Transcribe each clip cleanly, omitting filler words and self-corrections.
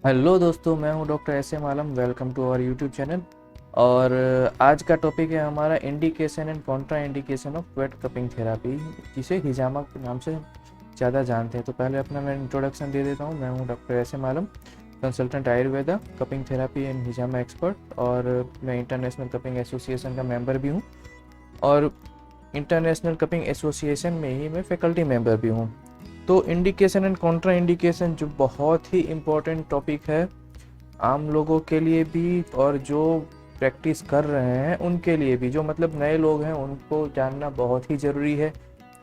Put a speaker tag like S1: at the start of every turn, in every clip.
S1: Hello दोस्तों, मैं हूं doctor S M Alam. Welcome to our YouTube channel. और आज का टॉपिक है हमारा indication and contraindication of wet cupping therapy, जिसे हिजामा के नाम से ज़्यादा जानते हैं। तो पहले अपना मैं इंट्रोडक्शन दे देता हूं। मैं हूं doctor S M Alam, consultant Ayurveda, cupping therapy and हिजामा एक्सपर्ट, और मैं इंटरनेशनल कपिंग एसोसिएशन का मेंबर भी हूँ। और इंटरनेशनल कपिंग एसोसिएशन में ही मैं फैकल्टी मेंबर भी हूँ। तो इंडिकेशन एंड कॉन्ट्रा इंडिकेशन जो बहुत ही इम्पोर्टेंट टॉपिक है आम लोगों के लिए भी, और जो प्रैक्टिस कर रहे हैं उनके लिए भी। जो मतलब नए लोग हैं उनको जानना बहुत ही ज़रूरी है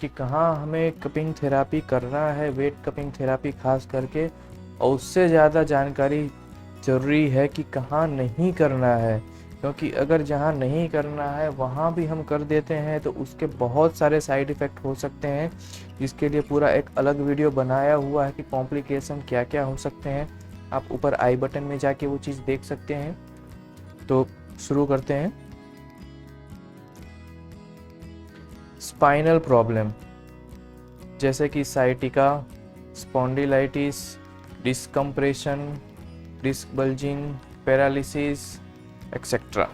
S1: कि कहाँ हमें कपिंग थेरापी करना है, वेट कपिंग थेरापी खास करके। और उससे ज़्यादा जानकारी ज़रूरी है कि कहाँ नहीं करना है, क्योंकि अगर जहाँ नहीं करना है वहाँ भी हम कर देते हैं तो उसके बहुत सारे साइड इफ़ेक्ट हो सकते हैं, जिसके लिए पूरा एक अलग वीडियो बनाया हुआ है कि कॉम्प्लिकेशन क्या क्या हो सकते हैं। आप ऊपर आई बटन में जाके वो चीज़ देख सकते हैं। तो शुरू करते हैं। स्पाइनल प्रॉब्लम जैसे कि sciatica, spondylitis, decompression, disc bulging, paralysis etcetera.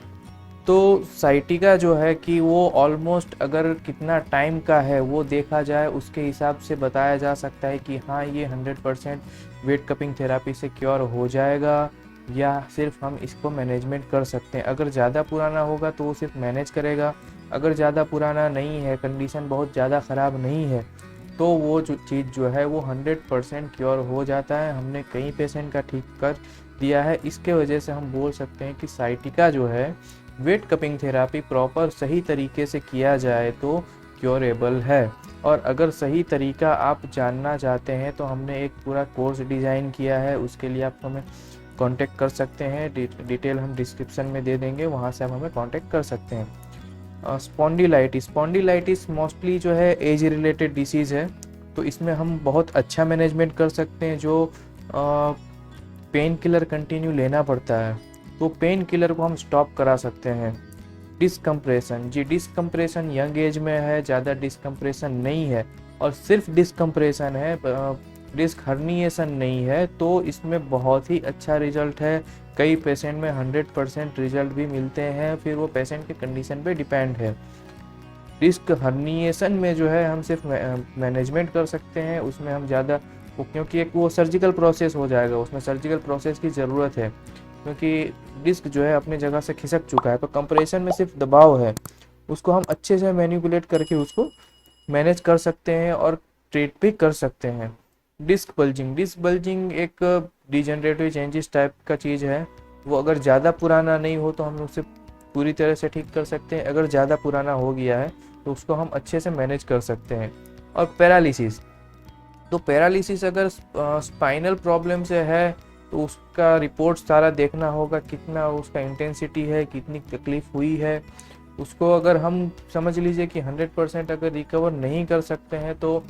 S1: तो साइटिका जो है कि वो ऑलमोस्ट अगर कितना टाइम का है वो देखा जाए उसके हिसाब से बताया जा सकता है कि हाँ, ये 100% वेट कपिंग थेरापी से क्योर हो जाएगा, या सिर्फ हम इसको मैनेजमेंट कर सकते हैं। अगर ज़्यादा पुराना होगा तो वो सिर्फ मैनेज करेगा। अगर ज़्यादा पुराना नहीं है, कंडीशन बहुत ज़्यादा ख़राब नहीं है, तो वो जो चीज़ जो है वो 100% क्योर हो जाता है। हमने कई पेशेंट का ठीक कर दिया है। इसके वजह से हम बोल सकते हैं कि साइटिका जो है, वेट कपिंग थेरापी प्रॉपर सही तरीके से किया जाए तो क्योरेबल है। और अगर सही तरीका आप जानना चाहते हैं तो हमने एक पूरा कोर्स डिज़ाइन किया है। उसके लिए आप हमें कांटेक्ट कर सकते हैं। डिटेल हम डिस्क्रिप्शन में दे देंगे, वहाँ से आप हमें कांटेक्ट कर सकते हैं। स्पॉन्डिलाइटिस स्पॉन्डिलाइटिस मोस्टली जो है एज रिलेटेड डिसीज़ है, तो इसमें हम बहुत अच्छा मैनेजमेंट कर सकते हैं। जो पेन किलर कंटिन्यू लेना पड़ता है, तो पेन किलर को हम स्टॉप करा सकते हैं। डिस्कम्प्रेशन, जी डिस्कम्प्रेशन यंग एज में है, ज़्यादा डिस्कम्प्रेशन नहीं है और सिर्फ डिस्कम्प्रेशन है, डिस्क हर्निएशन नहीं है, तो इसमें बहुत ही अच्छा रिजल्ट है। कई पेशेंट में 100% रिजल्ट भी मिलते हैं। फिर वो पेशेंट के कंडीशन पे डिपेंड है। डिस्क हर्निएशन में जो है हम सिर्फ मैनेजमेंट कर सकते हैं। उसमें हम ज़्यादा क्योंकि एक वो सर्जिकल प्रोसेस हो जाएगा, उसमें सर्जिकल प्रोसेस की ज़रूरत है, क्योंकि डिस्क जो है अपनी जगह से खिसक चुका है। तो कंप्रेशन में सिर्फ दबाव है, उसको हम अच्छे से मैनिपुलेट करके उसको मैनेज कर सकते हैं और ट्रीट भी कर सकते हैं। डिस्क बल्जिंग एक डिजेनरेटिव चेंजेस टाइप का चीज़ है। वो अगर ज़्यादा पुराना नहीं हो तो हम उसे पूरी तरह से ठीक कर सकते हैं। अगर ज़्यादा पुराना हो गया है तो उसको हम अच्छे से मैनेज कर सकते हैं। और पैरालिसिस, तो पैरालिसिस अगर स्पाइनल प्रॉब्लम से है तो उसका रिपोर्ट सारा देखना होगा, कितना उसका इंटेंसिटी है, कितनी तकलीफ हुई है। उसको अगर हम समझ लीजिए कि 100% अगर रिकवर नहीं कर सकते हैं तो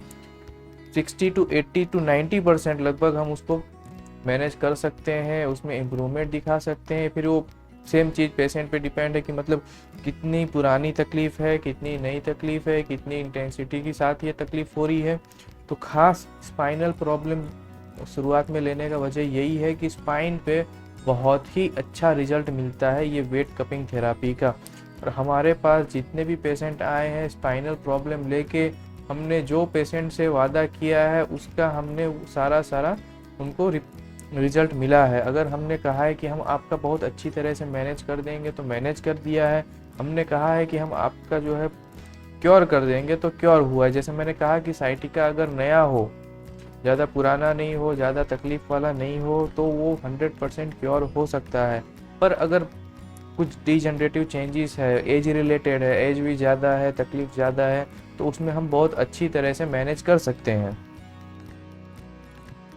S1: 60 टू 80 टू 90% लगभग हम उसको मैनेज कर सकते हैं, उसमें इम्प्रूवमेंट दिखा सकते हैं। फिर वो सेम चीज़ पेशेंट पे डिपेंड है कि मतलब कितनी पुरानी तकलीफ है, कितनी नई तकलीफ है, कितनी इंटेंसिटी के साथ ये तकलीफ हो रही है। तो खास स्पाइनल प्रॉब्लम शुरुआत में लेने का वजह यही है कि स्पाइन पे बहुत ही अच्छा रिजल्ट मिलता है ये वेट कपिंग थेरापी का। और हमारे पास जितने भी पेशेंट आए हैं स्पाइनल प्रॉब्लम लेके, हमने जो पेशेंट से वादा किया है उसका हमने सारा उनको रिजल्ट मिला है। अगर हमने कहा है कि हम आपका बहुत अच्छी तरह से मैनेज कर देंगे तो मैनेज कर दिया है। हमने कहा है कि हम आपका जो है क्योर कर देंगे तो क्योर हुआ है। जैसे मैंने कहा कि साइटिका अगर नया हो, ज़्यादा पुराना नहीं हो, ज़्यादा तकलीफ वाला नहीं हो, तो वो 100% क्योर हो सकता है। पर अगर कुछ डिजनरेटिव चेंजेस है, एज रिलेटेड है, एज भी ज़्यादा है, तकलीफ ज़्यादा है, तो उसमें हम बहुत अच्छी तरह से मैनेज कर सकते हैं।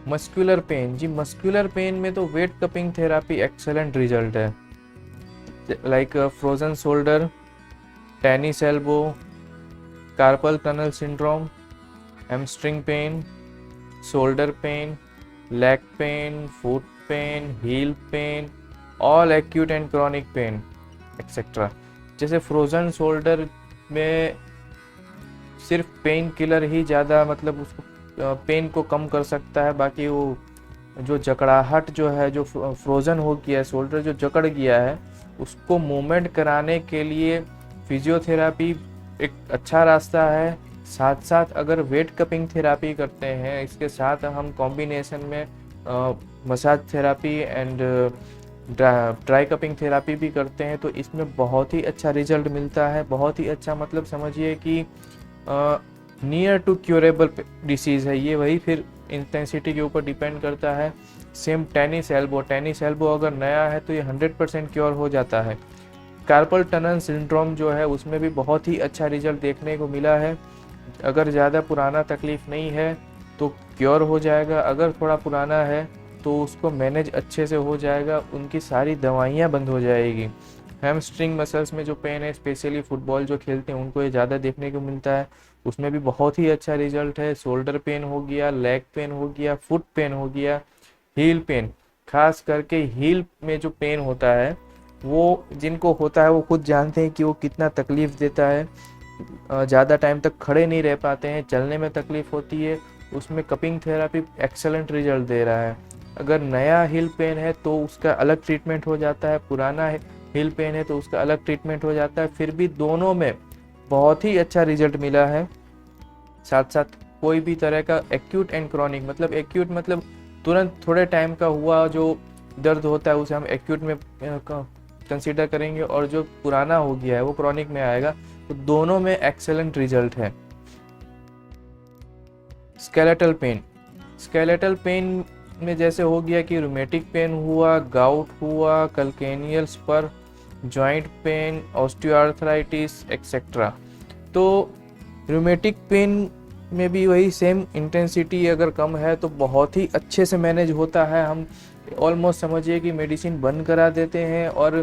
S1: मस्कुलर पेन, जी मस्कुलर पेन में तो wet cupping therapy excellent result है। Like frozen shoulder, tennis elbow, carpal tunnel syndrome, hamstring pain, shoulder pain, leg pain, foot pain, heel pain, all acute and chronic pain etcetera. जैसे frozen shoulder में सिर्फ pain killer ही ज़्यादा मतलब उसको pen को कम कर सकता है, बाकी वो जो जकड़ाहट जो है, जो फ्रोज़न हो गया है, शोल्डर जो जकड़ गया है, उसको मूवमेंट कराने के लिए फिजियोथेरापी एक अच्छा रास्ता है। साथ साथ अगर वेट कपिंग थेरापी करते हैं, इसके साथ हम कॉम्बिनेशन में massage therapy and dry cupping therapy भी करते हैं, तो इसमें बहुत ही अच्छा रिजल्ट मिलता है। बहुत ही अच्छा मतलब समझिए कि नियर टू क्योरेबल डिसीज़ है ये। वही फिर इंटेंसिटी के ऊपर डिपेंड करता है। सेम टेनिस एल्बो अगर नया है तो ये 100% क्योर हो जाता है। कार्पल टनल सिंड्रोम जो है उसमें भी बहुत ही अच्छा रिजल्ट देखने को मिला है। अगर ज़्यादा पुराना तकलीफ़ नहीं है तो क्योर हो जाएगा, अगर थोड़ा पुराना है तो उसको मैनेज अच्छे से हो जाएगा, उनकी सारी दवाइयाँ बंद हो जाएगी। हैमस्ट्रिंग मसल्स में जो पेन है, स्पेशली फुटबॉल जो खेलते हैं उनको ये ज़्यादा देखने को मिलता है, उसमें भी बहुत ही अच्छा रिजल्ट है। शोल्डर पेन हो गया, लेग पेन हो गया, फुट पेन हो गया, हील पेन, खास करके हील में जो पेन होता है वो जिनको होता है वो खुद जानते हैं कि वो कितना तकलीफ़ देता है। ज़्यादा टाइम तक खड़े नहीं रह पाते हैं, चलने में तकलीफ़ होती है, उसमें कपिंग थेरापी एक्सेलेंट रिजल्ट दे रहा है। अगर नया हील पेन है तो उसका अलग ट्रीटमेंट हो जाता है, पुराना हील पेन है तो उसका अलग ट्रीटमेंट हो जाता है। फिर भी दोनों में बहुत ही अच्छा रिजल्ट मिला है। साथ साथ कोई भी तरह का एक्यूट एंड क्रॉनिक, मतलब एक्यूट मतलब तुरंत थोड़े टाइम का हुआ जो दर्द होता है उसे हम एक्यूट में कंसीडर करेंगे, और जो पुराना हो गया है वो क्रॉनिक में आएगा। तो दोनों में एक्सेलेंट रिजल्ट है। स्केलेटल पेन में जैसे हो गया कि रूमेटिक पेन हुआ, गाउट हुआ, calcaneal spur, joint pain, osteoarthritis etcetera. तो रूमेटिक पेन में भी वही सेम इंटेंसिटी अगर कम है तो बहुत ही अच्छे से मैनेज होता है। हम ऑलमोस्ट समझिए कि मेडिसिन बंद करा देते हैं और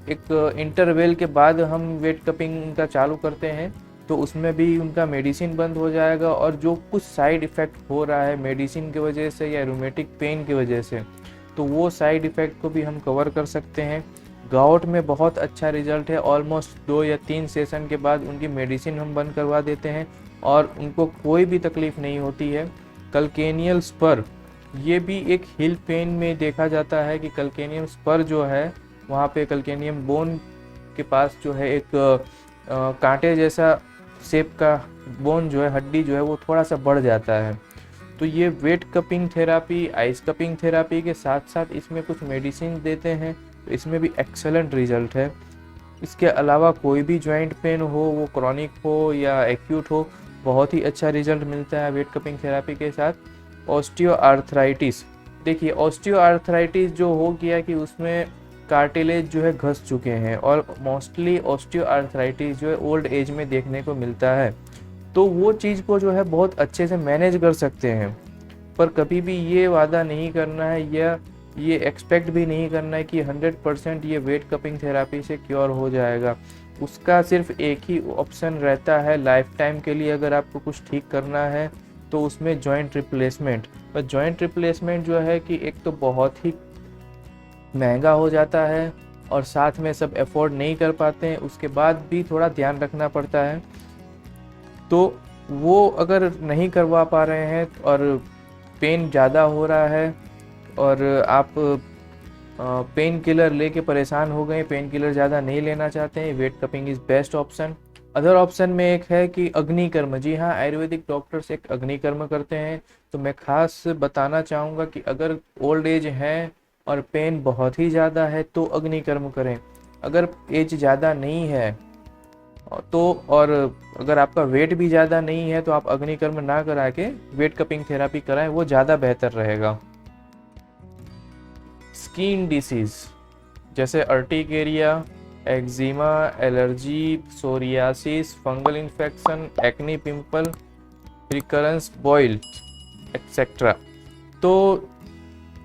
S1: एक इंटरवेल के बाद हम वेट कपिंग का चालू करते हैं, तो उसमें भी उनका मेडिसिन बंद हो जाएगा। और जो कुछ साइड इफ़ेक्ट हो रहा है मेडिसिन की वजह से या रूमेटिक पेन की वजह से, तो वो साइड इफ़ेक्ट को भी हम कवर कर सकते हैं। गाउट में बहुत अच्छा रिजल्ट है, ऑलमोस्ट 2 या 3 सेशन के बाद उनकी मेडिसिन हम बंद करवा देते हैं और उनको कोई भी तकलीफ़ नहीं होती है। कल्केनियल स्पर, ये भी एक हिल पेन में देखा जाता है कि कल्केनियम स्पर जो है वहाँ पे कल्केनियम बोन के पास जो है एक कांटे जैसा शेप का बोन जो है, हड्डी जो है वो थोड़ा सा बढ़ जाता है। तो ये wet cupping therapy, ice cupping therapy के साथ साथ इसमें कुछ मेडिसिन देते हैं, तो इसमें भी एक्सेलेंट रिजल्ट है। इसके अलावा कोई भी जॉइंट पेन हो, वो क्रॉनिक हो या एक्यूट हो, बहुत ही अच्छा रिजल्ट मिलता है वेट कपिंग थेरापी के साथ। ऑस्टियोआर्थराइटिस, देखिए ऑस्टियोआर्थराइटिस जो हो गया कि उसमें कार्टिलेज जो है घस चुके हैं, और मोस्टली ऑस्टियोआर्थराइटिस जो है ओल्ड एज में देखने को मिलता है, तो वो चीज़ को जो है बहुत अच्छे से मैनेज कर सकते हैं। पर कभी भी ये वादा नहीं करना है या ये एक्सपेक्ट भी नहीं करना है कि 100% ये वेट कपिंग थेरापी से क्योर हो जाएगा। उसका सिर्फ एक ही ऑप्शन रहता है लाइफ टाइम के लिए, अगर आपको कुछ ठीक करना है तो उसमें जॉइंट रिप्लेसमेंट। पर जॉइंट रिप्लेसमेंट जो है कि एक तो बहुत ही महंगा हो जाता है और साथ में सब अफोर्ड नहीं कर पाते हैं, उसके बाद भी थोड़ा ध्यान रखना पड़ता है। तो वो अगर नहीं करवा पा रहे हैं और पेन ज़्यादा हो रहा है और आप पेन किलर लेके परेशान हो गए, पेन किलर ज़्यादा नहीं लेना चाहते हैं, wet cupping is best option. Other option में एक है कि अग्निकर्म। जी हाँ, आयुर्वेदिक डॉक्टर्स एक अग्निकर्म करते हैं। तो मैं खास बताना चाहूँगा कि अगर ओल्ड एज है और पेन बहुत ही ज़्यादा है तो अग्निकर्म करें। अगर एज ज़्यादा नहीं है तो, और अगर आपका वेट भी ज़्यादा नहीं है तो आप अग्निकर्म ना करा के वेट कपिंग थेरापी कराएं, वो ज़्यादा बेहतर रहेगा। स्किन डिसीज़ जैसे urticaria, eczema, allergy, psoriasis, fungal infection, acne pimple, recurrence boil etcetera. तो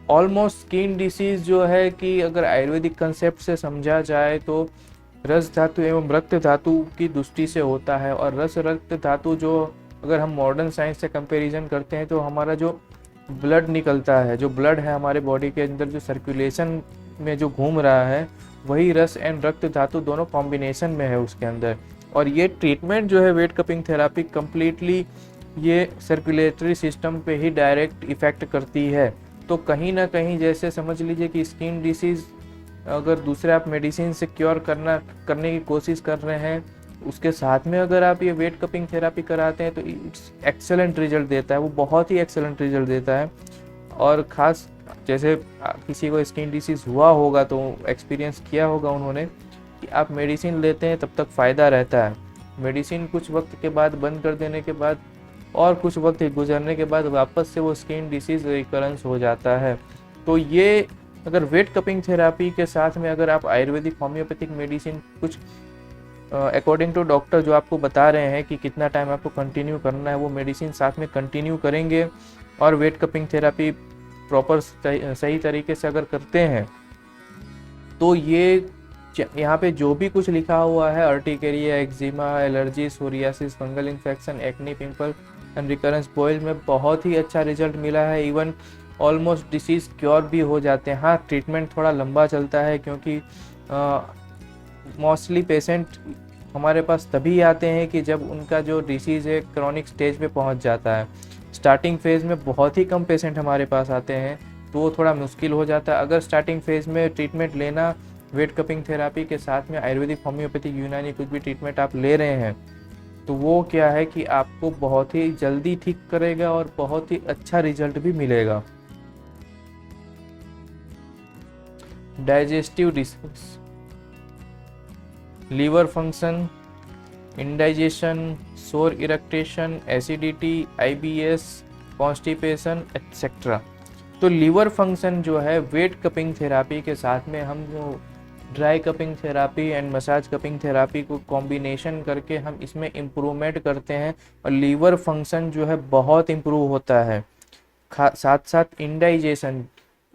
S1: ऑलमोस्ट स्किन डिसीज़ जो है कि अगर आयुर्वेदिक कंसेप्ट से समझा जाए तो रस धातु एवं रक्त धातु की दृष्टि से होता है। और रस रक्त धातु जो अगर हम मॉडर्न साइंस से कंपैरिजन करते हैं तो हमारा जो ब्लड निकलता है, जो ब्लड है हमारे बॉडी के अंदर जो सर्कुलेशन में जो घूम रहा है, वही रस एंड रक्त धातु दोनों कॉम्बिनेशन में है उसके अंदर। और ये ट्रीटमेंट जो है वेट कपिंग थेरापी कम्प्लीटली ये सर्कुलेटरी सिस्टम पे ही डायरेक्ट इफ़ेक्ट करती है। तो कहीं ना कहीं जैसे समझ लीजिए कि स्किन डिसीज़ अगर दूसरे आप मेडिसिन से क्योर करने की कोशिश कर रहे हैं, उसके साथ में अगर आप ये वेट कपिंग थेरापी कराते हैं तो इट्स एक्सेलेंट रिजल्ट देता है, वो बहुत ही एक्सेलेंट रिजल्ट देता है। और ख़ास जैसे किसी को स्किन डिसीज़ हुआ होगा तो एक्सपीरियंस किया होगा उन्होंने कि आप मेडिसिन लेते हैं तब तक फ़ायदा रहता है, मेडिसिन कुछ वक्त के बाद बंद कर देने के बाद और कुछ वक्त गुजरने के बाद वापस से वो स्किन डिसीज़ रिकरेंस हो जाता है। तो ये अगर वेट कपिंग थेरापी के साथ में अगर आप आयुर्वेदिक होम्योपैथिक मेडिसिन कुछ अकॉर्डिंग टू डॉक्टर जो आपको बता रहे हैं कि कितना टाइम आपको कंटिन्यू करना है, वो मेडिसिन साथ में कंटिन्यू करेंगे और वेट कपिंग थेरापी प्रॉपर सही तरीके से अगर करते हैं तो ये यहाँ पे जो भी कुछ लिखा हुआ है urticaria, eczema, allergy, psoriasis, fungal infection, acne, pimple and recurrence boil में बहुत ही अच्छा रिजल्ट मिला है। इवन ऑलमोस्ट डिसीज़ क्योर भी हो जाते हैं। हाँ, ट्रीटमेंट थोड़ा लंबा चलता है क्योंकि मोस्टली पेशेंट हमारे पास तभी आते हैं कि जब उनका जो डिसीज़ है क्रॉनिक स्टेज पे पहुंच जाता है। स्टार्टिंग फेज़ में बहुत ही कम पेशेंट हमारे पास आते हैं तो वो थोड़ा मुश्किल हो जाता है। अगर स्टार्टिंग फेज़ में ट्रीटमेंट लेना वेट कपिंग थेरापी के साथ में आयुर्वेदिक, होम्योपैथिक, यूनानी कुछ भी ट्रीटमेंट आप ले रहे हैं तो वो क्या है कि आपको बहुत ही जल्दी ठीक करेगा और बहुत ही अच्छा रिजल्ट भी मिलेगा। Digestive disease, liver function, indigestion, sour eructation, acidity, IBS, constipation etcetera. तो लीवर फंक्शन जो है वेट कपिंग थेरापी के साथ में हम जो dry cupping therapy and massage cupping therapy को कॉम्बिनेशन करके हम इसमें इम्प्रूवमेंट करते हैं और लीवर फंक्शन जो है बहुत इम्प्रूव होता है। साथ साथ इंडाइजेशन,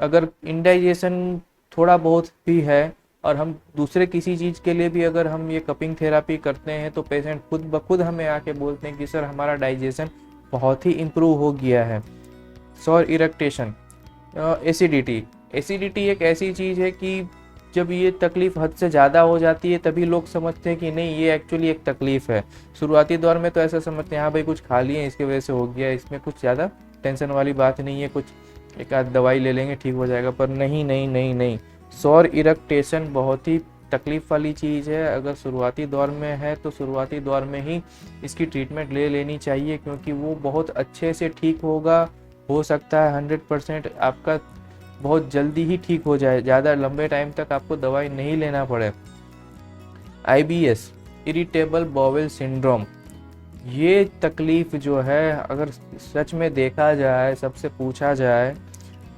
S1: अगर इंडाइजेशन थोड़ा बहुत भी है और हम दूसरे किसी चीज़ के लिए भी अगर हम ये कपिंग थेरापी करते हैं तो पेशेंट खुद ब खुद हमें आके बोलते हैं कि सर हमारा डाइजेशन बहुत ही इम्प्रूव हो गया है। सॉर इरेक्टेशन, एसिडिटी, एसिडिटी एक ऐसी चीज़ है कि जब ये तकलीफ़ हद से ज़्यादा हो जाती है तभी लोग समझते हैं कि नहीं ये एक्चुअली एक तकलीफ़ है। शुरुआती दौर में तो ऐसा समझते हैं हाँ भाई कुछ खा लिए इसकी वजह से हो गया, इसमें कुछ ज़्यादा टेंशन वाली बात नहीं है, कुछ एक आध दवाई ले लेंगे ठीक हो जाएगा। पर नहीं नहीं नहीं नहीं, सौर इरेक्टेशन बहुत ही तकलीफ़ वाली चीज़ है। अगर शुरुआती दौर में है तो शुरुआती दौर में ही इसकी ट्रीटमेंट ले लेनी चाहिए क्योंकि वो बहुत अच्छे से ठीक होगा। हो सकता है 100% आपका बहुत जल्दी ही ठीक हो जाए, ज़्यादा लंबे टाइम तक आपको दवाई नहीं लेना पड़े। IBS, इरिटेबल बाउल सिंड्रोम, ये तकलीफ़ जो है अगर सच में देखा जाए, सबसे पूछा जाए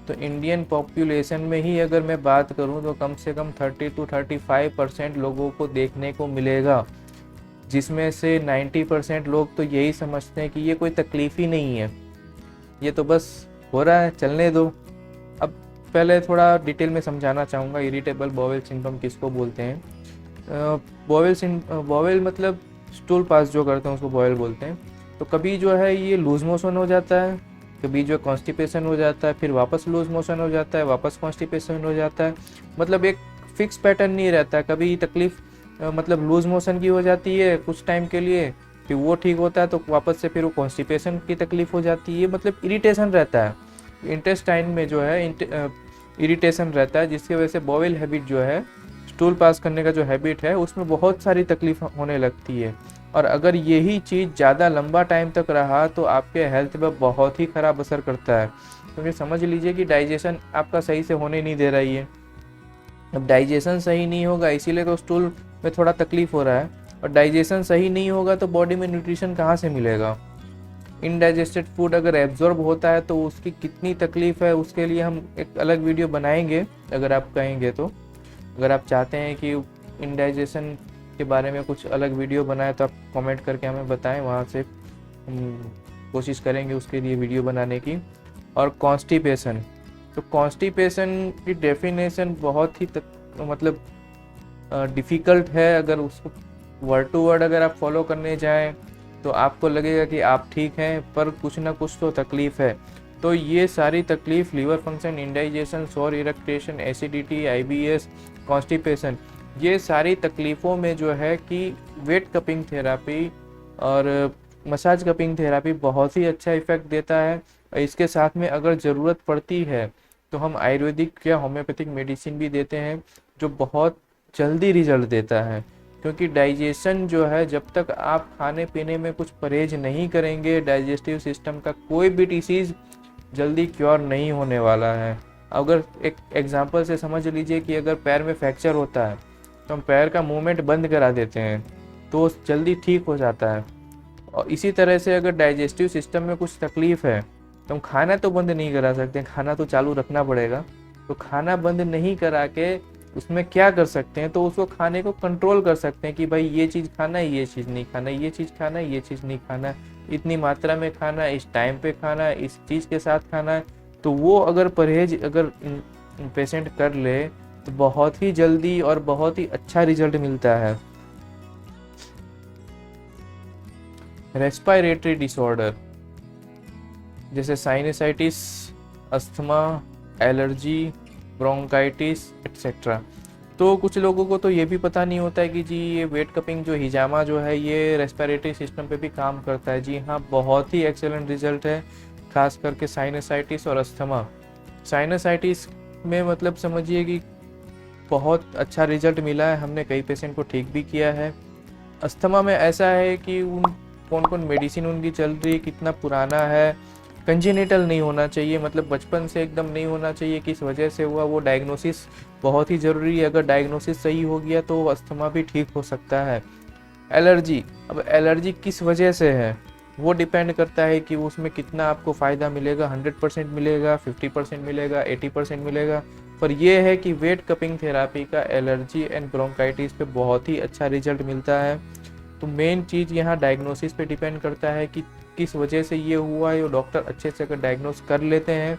S1: तो इंडियन पॉपुलेशन में ही अगर मैं बात करूं तो कम से कम 30 to 35% लोगों को देखने को मिलेगा, जिसमें से 90% लोग तो यही समझते हैं कि ये कोई तकलीफ़ ही नहीं है, ये तो बस हो रहा है चलने दो। अब पहले थोड़ा डिटेल में समझाना चाहूँगा इरिटेबल बाउल सिंड्रोम किसको बोलते हैं। बाउल मतलब स्टूल पास जो करते हैं उसको बाउल बोलते हैं। तो कभी जो है ये लूज मोशन हो जाता है, कभी जो कॉन्स्टिपेशन हो जाता है, फिर वापस लूज मोशन हो जाता है, वापस कॉन्स्टिपेशन हो जाता है। मतलब एक फिक्स पैटर्न नहीं रहता है। कभी तकलीफ मतलब लूज मोशन की हो जाती है कुछ टाइम के लिए, फिर वो ठीक होता है तो वापस से फिर वो कॉन्स्टिपेशन की तकलीफ हो जाती है। मतलब इरिटेशन रहता है, इंटेस्टाइन में जो है इरिटेशन रहता है, जिसकी वजह से बाउल हैबिट जो है, स्टूल पास करने का जो हैबिट है, उसमें बहुत सारी तकलीफ होने लगती है। और अगर यही चीज़ ज़्यादा लंबा टाइम तक रहा तो आपके हेल्थ पर बहुत ही ख़राब असर करता है। क्योंकि समझ लीजिए कि डाइजेशन आपका सही से होने नहीं दे रही है। अब डाइजेशन सही नहीं होगा इसीलिए तो स्टूल में थोड़ा तकलीफ हो रहा है, और डाइजेशन सही नहीं होगा तो बॉडी में न्यूट्रिशन कहाँ से मिलेगा। इनडाइजेस्टेड फूड अगर एब्जॉर्ब होता है तो उसकी कितनी तकलीफ़ है, उसके लिए हम एक अलग वीडियो बनाएंगे अगर आप कहेंगे तो। अगर आप चाहते हैं कि इनडाइजेशन के बारे में कुछ अलग वीडियो बनाए तो आप कमेंट करके हमें बताएं, वहाँ से कोशिश करेंगे उसके लिए वीडियो बनाने की। और कॉन्स्टिपेशन, तो कॉन्स्टिपेशन की डेफिनेशन बहुत ही मतलब डिफ़िकल्ट है। अगर उसको वर्ड टू वर्ड अगर आप फॉलो करने जाएं तो आपको लगेगा कि आप ठीक हैं, पर कुछ ना कुछ तो तकलीफ़ है। तो ये सारी तकलीफ़ लीवर फंक्शन, इंडाइजेशन, सौर इरेक्टेशन, एसिडिटी, IBS, कॉन्स्टिपेशन, ये सारी तकलीफ़ों में जो है कि वेट कपिंग थेरापी और मसाज कपिंग थेरापी बहुत ही अच्छा इफ़ेक्ट देता है। इसके साथ में अगर ज़रूरत पड़ती है तो हम आयुर्वेदिक या होम्योपैथिक मेडिसिन भी देते हैं जो बहुत जल्दी रिजल्ट देता है, क्योंकि डाइजेशन जो है, जब तक आप खाने पीने में कुछ परहेज नहीं करेंगे, डाइजेस्टिव सिस्टम का कोई भी डिसीज़ जल्दी क्योर नहीं होने वाला है। अगर एक एग्जांपल से समझ लीजिए कि अगर पैर में फ्रैक्चर होता है तो हम पैर का मूवमेंट बंद करा देते हैं तो जल्दी ठीक हो जाता है। और इसी तरह से अगर डाइजेस्टिव सिस्टम में कुछ तकलीफ है तो हम खाना तो बंद नहीं करा सकते, खाना तो चालू रखना पड़ेगा। तो खाना बंद नहीं करा के उसमें क्या कर सकते हैं, तो उसको खाने को कंट्रोल कर सकते हैं कि भाई ये चीज़ खाना है, ये चीज़ नहीं खाना, ये चीज़ खाना है, ये चीज़ नहीं खाना, इतनी मात्रा में खाना, इस टाइम पे खाना, इस चीज़ के साथ खाना है। तो वो अगर परहेज अगर पेशेंट कर ले तो बहुत ही जल्दी और बहुत ही अच्छा रिजल्ट मिलता है। रेस्पिरेटरी डिसऑर्डर जैसे sinusitis, asthma, allergy, bronchitis etcetera. तो कुछ लोगों को तो ये भी पता नहीं होता है कि जी ये वेट कपिंग जो हिजामा जो है ये रेस्पिरेटरी सिस्टम पे भी काम करता है। जी हाँ, बहुत ही एक्सेलेंट रिजल्ट है, खास करके साइनसाइटिस और अस्थमा। साइनसाइटिस में मतलब समझिए कि बहुत अच्छा रिजल्ट मिला है, हमने कई पेशेंट को ठीक भी किया है। अस्थमा में ऐसा है कि उन कौन कौन मेडिसिन उनकी चल रही है, कितना पुराना है, कंजेनिटल नहीं होना चाहिए, मतलब बचपन से एकदम नहीं होना चाहिए, किस वजह से हुआ वो डायग्नोसिस बहुत ही ज़रूरी है। अगर डायग्नोसिस सही हो गया तो अस्थमा भी ठीक हो सकता है। एलर्जी, अब एलर्जी किस वजह से है वो डिपेंड करता है कि उसमें कितना आपको फ़ायदा मिलेगा, 100% मिलेगा, 50% मिलेगा, 80% मिलेगा। पर यह है कि वेट कपिंग थेरापी का एलर्जी एंड ब्रोंकाइटिस पे बहुत ही अच्छा रिजल्ट मिलता है। तो मेन चीज़ यहाँ डायग्नोसिस पे डिपेंड करता है कि किस वजह से ये हुआ है। डॉक्टर अच्छे से अगर डायग्नोस कर लेते हैं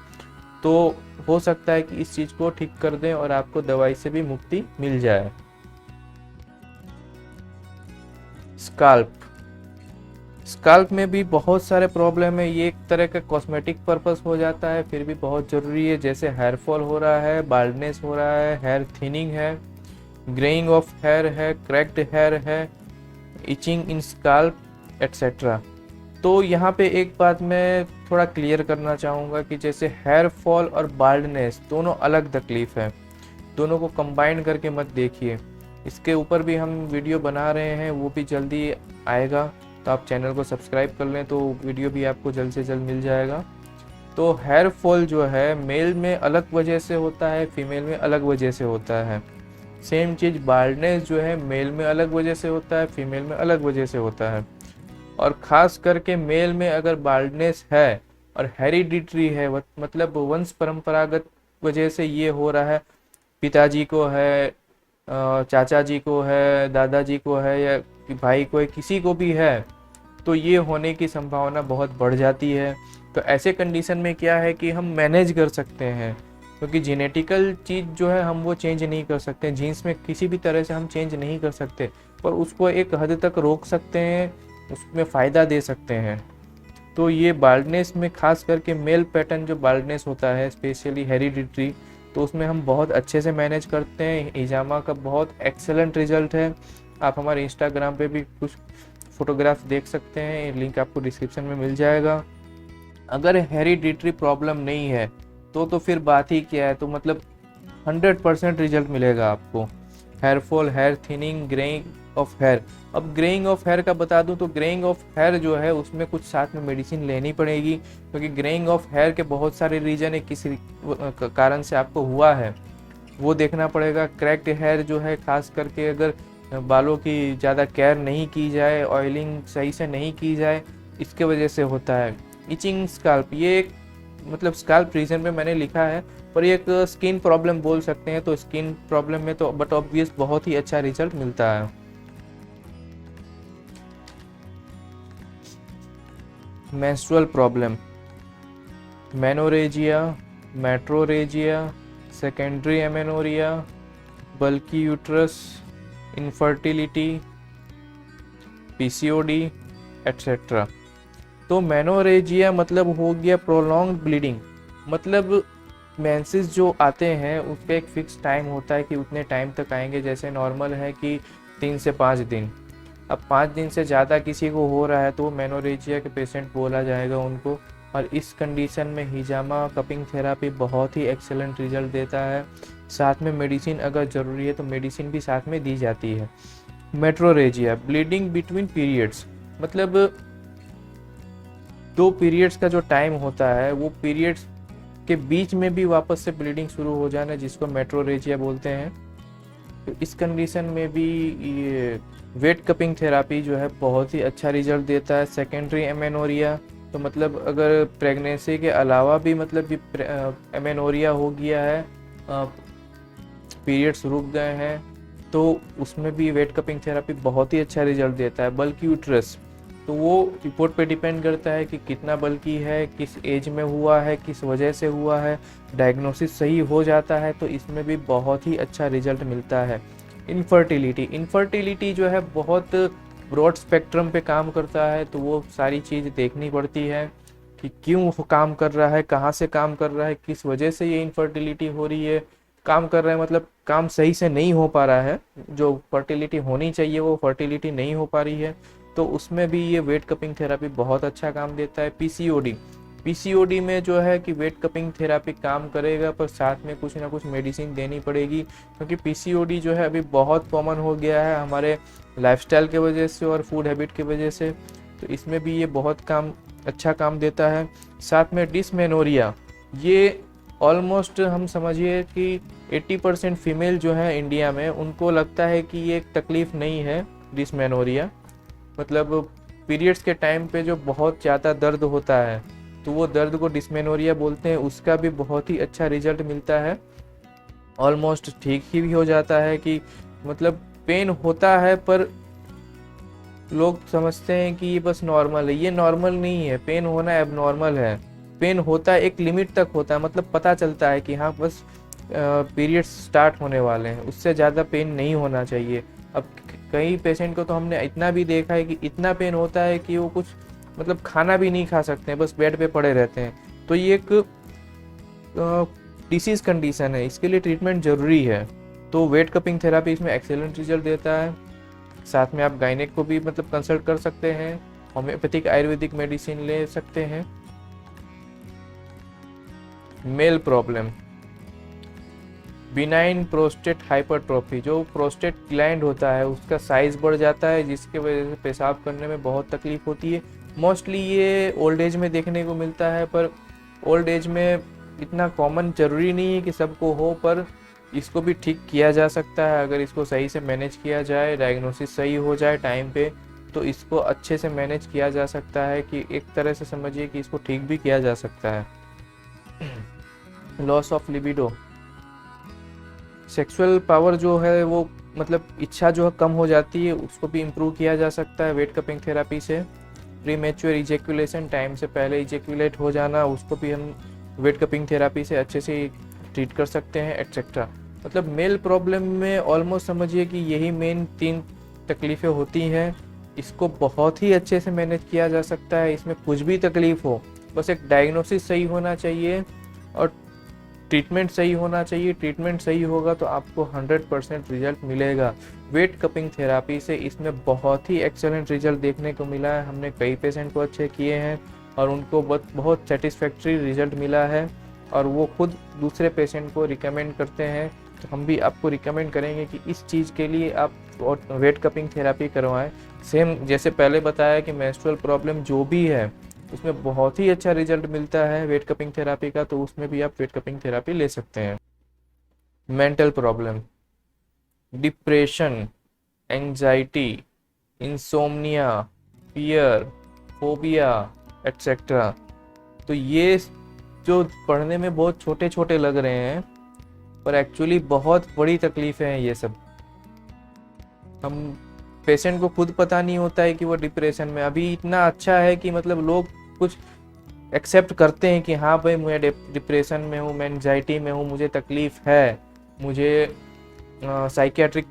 S1: तो हो सकता है कि इस चीज़ को ठीक कर दें और आपको दवाई से भी मुक्ति मिल जाए। स्काल्प में भी बहुत सारे प्रॉब्लम है। ये एक तरह का कॉस्मेटिक पर्पस हो जाता है, फिर भी बहुत ज़रूरी है। जैसे हेयर फॉल हो रहा है, बाल्डनेस हो रहा है, हेयर थिनिंग है, ग्रेइंग ऑफ हेयर है, क्रैक्ड हेयर है, इचिंग इन स्काल्प एक्सेट्रा। तो यहाँ पे एक बात मैं थोड़ा क्लियर करना चाहूँगा कि जैसे हेयर फॉल और बाल्डनेस दोनों अलग तकलीफ़ है, दोनों को कंबाइन करके मत देखिए। इसके ऊपर भी हम वीडियो बना रहे हैं, वो भी जल्दी आएगा, तो आप चैनल को सब्सक्राइब कर लें तो वीडियो भी आपको जल्द से जल्द मिल जाएगा। तो हेयर फॉल जो है मेल में अलग वजह से होता है, फीमेल में अलग वजह से होता है। सेम चीज़ बाल्डनेस जो है मेल में अलग वजह से होता है, फीमेल में अलग वजह से होता है। और ख़ास करके मेल में अगर बाल्डनेस है और हेरिडिटरी है, मतलब वंश परंपरागत वजह से ये हो रहा है, पिताजी को है, चाचा जी को है, दादाजी को है, या भाई को है, किसी को भी है, तो ये होने की संभावना बहुत बढ़ जाती है। तो ऐसे कंडीशन में क्या है कि हम मैनेज कर सकते हैं, क्योंकि जेनेटिकल चीज़ जो है हम वो चेंज नहीं कर सकते, जीन्स में किसी भी तरह से हम चेंज नहीं कर सकते, पर उसको एक हद तक रोक सकते हैं, उसमें फ़ायदा दे सकते हैं। तो ये बाल्डनेस में खास करके मेल पैटर्न जो बाल्डनेस होता है, स्पेशली हेरिडिटरी, तो उसमें हम बहुत अच्छे से मैनेज करते हैं। हिजामा का बहुत एक्सेलेंट रिजल्ट है। आप हमारे इंस्टाग्राम पे भी कुछ फोटोग्राफ देख सकते हैं, लिंक आपको डिस्क्रिप्शन में मिल जाएगा। अगर हेरिडिटरी प्रॉब्लम नहीं है तो फिर बात ही क्या है, तो मतलब 100% रिजल्ट मिलेगा आपको। Hair fall, hair thinning, greying of hair. अब ग्रेइंग ऑफ हेयर का बता दूं तो ग्रेइंग ऑफ हेयर जो है उसमें कुछ साथ में मेडिसिन लेनी पड़ेगी, क्योंकि ग्रेइंग ऑफ हेयर के बहुत सारे रीजन है, किसी कारण से आपको हुआ है वो देखना पड़ेगा। क्रैक्ड हेयर जो है खास करके अगर बालों की ज़्यादा केयर नहीं की जाए, ऑयलिंग सही से नहीं की जाए, इसके वजह से होता है। इचिंग स्काल्प, ये एक मतलब स्काल्प रीजन पे मैंने लिखा है, पर ये एक स्किन प्रॉब्लम बोल सकते हैं। तो स्किन प्रॉब्लम में तो बट ऑब्वियस बहुत ही अच्छा रिजल्ट मिलता है। Menstrual problem, menorrhagia, metrorrhagia, secondary amenorrhea, bulky uterus, infertility, PCOD etcetera. तो मेनोरेजिया मतलब हो गया प्रोलॉन्ग ब्लीडिंग, मतलब मेंसेस जो आते हैं उसका एक फिक्स टाइम होता है कि उतने टाइम तक आएंगे। जैसे नॉर्मल है कि 3 से 5 दिन, अब 5 दिन से ज़्यादा किसी को हो रहा है तो मेनोरेजिया के पेशेंट बोला जाएगा उनको। और इस कंडीशन में हिजामा कपिंग थेरापी बहुत ही एक्सेलेंट रिजल्ट देता है। साथ में मेडिसिन अगर ज़रूरी है तो मेडिसिन भी साथ में दी जाती है। मेट्रोरेजिया, ब्लीडिंग बिटवीन पीरियड्स, मतलब 2 पीरियड्स का जो टाइम होता है वो पीरियड्स के बीच में भी वापस से ब्लीडिंग शुरू हो जाना, जिसको मेट्रोरेजिया बोलते हैं। तो इस कंडीशन में भी ये वेट कपिंग थेरापी जो है बहुत ही अच्छा रिजल्ट देता है। सेकेंडरी एमेनोरिया, तो मतलब अगर प्रेगनेंसी के अलावा भी मतलब एमेनोरिया हो गया है, पीरियड्स रुक गए हैं, तो उसमें भी वेट कपिंग थेरापी बहुत ही अच्छा रिजल्ट देता है। बल्कि यूट्रस, तो वो रिपोर्ट पे डिपेंड करता है कि कितना बल्कि है, किस एज में हुआ है, किस वजह से हुआ है। डायग्नोसिस सही हो जाता है तो इसमें भी बहुत ही अच्छा रिजल्ट मिलता है। इनफर्टिलिटी जो है बहुत ब्रॉड स्पेक्ट्रम पे काम करता है, तो वो सारी चीज़ देखनी पड़ती है कि क्यों वो काम कर रहा है, कहाँ से काम कर रहा है, किस वजह से ये इनफर्टिलिटी हो रही है। काम कर रहा है मतलब काम सही से नहीं हो पा रहा है, जो फर्टिलिटी होनी चाहिए वो फर्टिलिटी नहीं हो पा रही है, तो उसमें भी ये वेट कपिंग थेरापी बहुत अच्छा काम देता है। पीसीओडी में जो है कि वेट कपिंग थेरापी काम करेगा, पर साथ में कुछ ना कुछ मेडिसिन देनी पड़ेगी, क्योंकि पीसीओडी जो है अभी बहुत कॉमन हो गया है हमारे लाइफस्टाइल के वजह से और फूड हैबिट की वजह से, तो इसमें भी ये बहुत अच्छा काम देता है। साथ में डिसमेनोरिया, ये ऑलमोस्ट हम समझिए कि 80% फीमेल जो है इंडिया में, उनको लगता है कि ये एक तकलीफ नहीं है डिसमेनोरिया, मतलब पीरियड्स के टाइम पे जो बहुत ज़्यादा दर्द होता है तो वो दर्द को डिसमेनोरिया बोलते हैं। उसका भी बहुत ही अच्छा रिजल्ट मिलता है, ऑलमोस्ट ठीक ही भी हो जाता है कि मतलब पेन होता है पर लोग समझते हैं कि ये बस नॉर्मल है। ये नॉर्मल नहीं है, पेन होना एबनॉर्मल है। पेन होता है एक लिमिट तक होता है, मतलब पता चलता है कि हाँ बस पीरियड्स स्टार्ट होने वाले हैं, उससे ज़्यादा पेन नहीं होना चाहिए। अब कई पेशेंट को तो हमने इतना भी देखा है कि इतना पेन होता है कि वो कुछ मतलब खाना भी नहीं खा सकते हैं, बस बेड पे पड़े रहते हैं। तो ये एक डिसीज कंडीशन है, इसके लिए ट्रीटमेंट ज़रूरी है। तो वेट कपिंग थेरापी इसमें एक्सेलेंट रिजल्ट देता है। साथ में आप गायनेक को भी मतलब कंसल्ट कर सकते हैं, होम्योपैथिक आयुर्वेदिक मेडिसिन ले सकते हैं। Male problem, benign prostate hypertrophy, जो प्रोस्टेट ग्लैंड होता है उसका साइज बढ़ जाता है, जिसके वजह से पेशाब करने में बहुत तकलीफ होती है। मोस्टली ये ओल्ड एज में देखने को मिलता है, पर ओल्ड एज में इतना कॉमन जरूरी नहीं है कि सबको हो, पर इसको भी ठीक किया जा सकता है अगर इसको सही से मैनेज किया जाए, डायग्नोसिस सही हो जाए टाइम पे, तो इसको अच्छे से मैनेज किया जा सकता है। कि एक तरह से समझिए कि इसको ठीक भी किया जा सकता है। Loss of libido, sexual power जो है वो मतलब इच्छा जो है कम हो जाती है, उसको भी इम्प्रूव किया जा सकता है वेट कपिंग थेरापी से। प्रीमेच्योर इजेकुलेशन, टाइम से पहले इजेकुलेट हो जाना, उसको भी हम वेट कपिंग थेरापी से अच्छे से ट्रीट कर सकते हैं, एट्सेट्रा। मतलब मेल प्रॉब्लम में ऑलमोस्ट समझिए कि यही मेन 3 तकलीफ़ें होती हैं। इसको बहुत ही अच्छे से मैनेज किया जा सकता है, इसमें कुछ भी तकलीफ हो, बस एक डायग्नोसिस सही होना चाहिए और ट्रीटमेंट सही होना चाहिए। ट्रीटमेंट सही होगा तो आपको 100% रिजल्ट मिलेगा। वेट कपिंग थेरापी से इसमें बहुत ही एक्सेलेंट रिजल्ट देखने को मिला है। हमने कई पेशेंट को अच्छे किए हैं और उनको बहुत सेटिस्फैक्ट्री रिजल्ट मिला है, और वो खुद दूसरे पेशेंट को रिकमेंड करते हैं। तो हम भी आपको रिकमेंड करेंगे कि इस चीज़ के लिए आप वेट कपिंग थेरापी करवाएं। सेम जैसे पहले बताया कि मेंस्ट्रुअल प्रॉब्लम जो भी है उसमें बहुत ही अच्छा रिजल्ट मिलता है वेट कपिंग थेरापी का, तो उसमें भी आप वेट कपिंग थेरापी ले सकते हैं। Mental problem, depression, anxiety, insomnia, fear, phobia, etcetera, तो ये जो पढ़ने में बहुत छोटे छोटे लग रहे हैं पर एक्चुअली बहुत बड़ी तकलीफें हैं ये सब। हम पेशेंट को खुद पता नहीं होता है कि वो डिप्रेशन में, अभी इतना अच्छा है कि मतलब लोग कुछ एक्सेप्ट करते हैं कि हाँ भाई मैं डिप्रेशन में हूँ, मैं एंजाइटी में हूँ, मुझे तकलीफ है, मुझे साइकियाट्रिक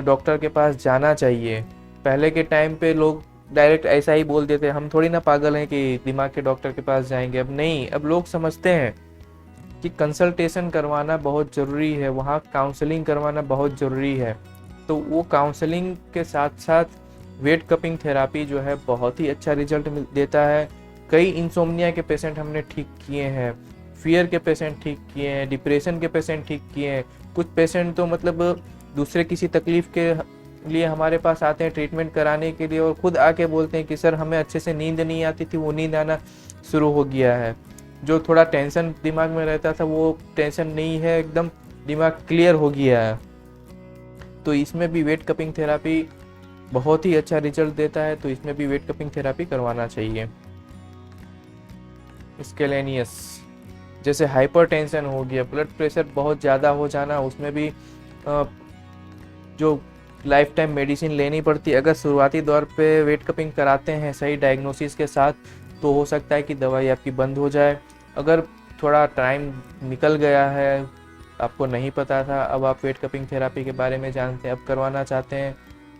S1: डॉक्टर के पास जाना चाहिए। पहले के टाइम पे लोग डायरेक्ट ऐसा ही बोल देते, हम थोड़ी ना पागल हैं कि दिमाग के डॉक्टर के पास जाएंगे। अब नहीं, अब लोग समझते हैं कि कंसल्टेशन करवाना बहुत ज़रूरी है, वहाँ काउंसलिंग करवाना बहुत ज़रूरी है। तो वो काउंसलिंग के साथ साथ वेट कपिंग थेरापी जो है बहुत ही अच्छा रिजल्ट देता है। कई इंसोम्निया के पेशेंट हमने ठीक किए हैं, फियर के पेशेंट ठीक किए हैं, डिप्रेशन के पेशेंट ठीक किए हैं। कुछ पेशेंट तो मतलब दूसरे किसी तकलीफ के लिए हमारे पास आते हैं ट्रीटमेंट कराने के लिए और खुद आके बोलते हैं कि सर हमें अच्छे से नींद नहीं आती थी, वो नींद आना शुरू हो गया है। जो थोड़ा टेंशन दिमाग में रहता था वो टेंशन नहीं है, एकदम दिमाग क्लियर हो गया है। तो इसमें भी वेट कपिंग थेरापी बहुत ही अच्छा रिजल्ट देता है, तो इसमें भी वेट कपिंग थेरापी करवाना चाहिए। स्केलेनियस, जैसे हाइपरटेंशन हो गया, ब्लड प्रेशर बहुत ज़्यादा हो जाना, उसमें भी जो लाइफ टाइम मेडिसिन लेनी पड़ती है। अगर शुरुआती दौर पे वेट कपिंग कराते हैं सही डायग्नोसिस के साथ तो हो सकता है कि दवाई आपकी बंद हो जाए। अगर थोड़ा टाइम निकल गया है, आपको नहीं पता था, अब आप वेट कपिंग थेरापी के बारे में जानते हैं, अब करवाना चाहते हैं,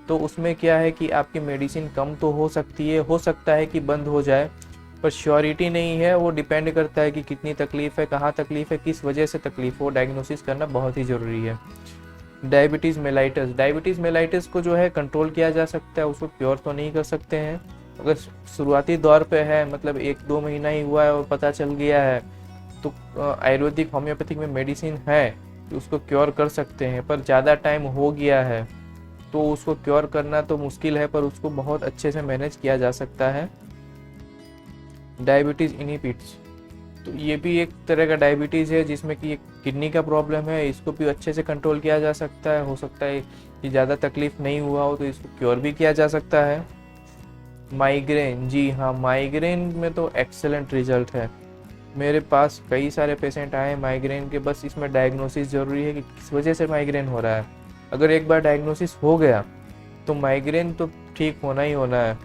S1: तो उसमें क्या है कि आपकी मेडिसिन कम तो हो सकती है, हो सकता है कि बंद हो जाए, पर श्योरिटी नहीं है। वो डिपेंड करता है कि कितनी तकलीफ़ है, कहाँ तकलीफ़ है, किस वजह से तकलीफ़ हो, डायग्नोसिस करना बहुत ही ज़रूरी है। डायबिटीज़ मेलाइटस, डायबिटीज़ मेलाइटस को जो है कंट्रोल किया जा सकता है, उसको क्योर तो नहीं कर सकते हैं। अगर शुरुआती दौर पे है, मतलब 1-2 महीना ही हुआ है और पता चल गया है, तो आयुर्वेदिक होम्योपैथिक में मेडिसिन है कि उसको क्योर कर सकते हैं। पर ज़्यादा टाइम हो गया है तो उसको क्योर करना तो मुश्किल है, पर उसको बहुत अच्छे से मैनेज किया जा सकता है। डायबिटीज़ इनिपिट्स, तो ये भी एक तरह का डायबिटीज़ है जिसमें कि एक किडनी का प्रॉब्लम है, इसको भी अच्छे से कंट्रोल किया जा सकता है। हो सकता है कि ज़्यादा तकलीफ नहीं हुआ हो तो इसको क्योर भी किया जा सकता है। माइग्रेन, जी हाँ, माइग्रेन में तो एक्सेलेंट रिजल्ट है। मेरे पास कई सारे पेशेंट आए माइग्रेन के, बस इसमें डायग्नोसिस ज़रूरी है कि किस वजह से माइग्रेन हो रहा है। अगर एक बार डायग्नोसिस हो गया तो माइग्रेन तो ठीक होना ही होना है।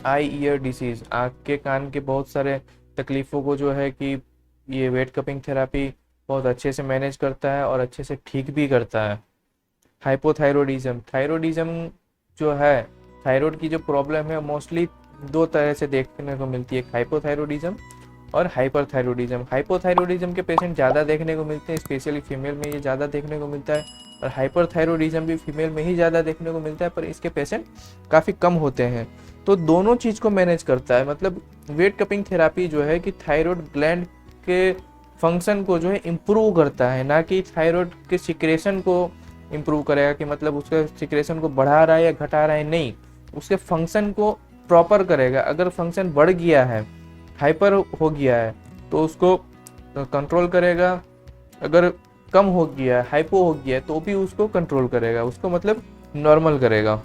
S1: आई ईयर डिसीज़, आँख के कान के बहुत सारे तकलीफ़ों को जो है कि ये वेट कपिंग थेरापी बहुत अच्छे से मैनेज करता है और अच्छे से ठीक भी करता है। हाइपोथायरॉयडिज्म, थायरॉयडिज्म जो है, थायराइड की जो प्रॉब्लम है मोस्टली 2 तरह से देखने को मिलती है, हाइपोथायरॉयडिज्म और हाइपरथायरॉयडिज्म। हाइपोथायरॉयडिज्म के पेशेंट ज़्यादा देखने को मिलते हैं, स्पेशली फीमेल में ये ज़्यादा देखने को मिलता है, और हाइपरथायरॉयडिज्म भी फीमेल में ही ज़्यादा देखने को मिलता है, पर इसके पेशेंट काफ़ी कम होते हैं। तो दोनों चीज़ को मैनेज करता है। मतलब वेट कपिंग थेरापी जो है कि थायराइड ग्लैंड के फंक्शन को जो है इम्प्रूव करता है, ना कि थायराइड के सिक्रेशन को इम्प्रूव करेगा कि मतलब उसके सिक्रेशन को बढ़ा रहा है या घटा रहा है, नहीं, उसके फंक्शन को प्रॉपर करेगा। अगर फंक्शन बढ़ गया है, हाइपर हो गया है, तो उसको कंट्रोल करेगा। अगर कम हो गया है, हाइपो हो गया है, तो भी उसको कंट्रोल करेगा, उसको मतलब नॉर्मल करेगा।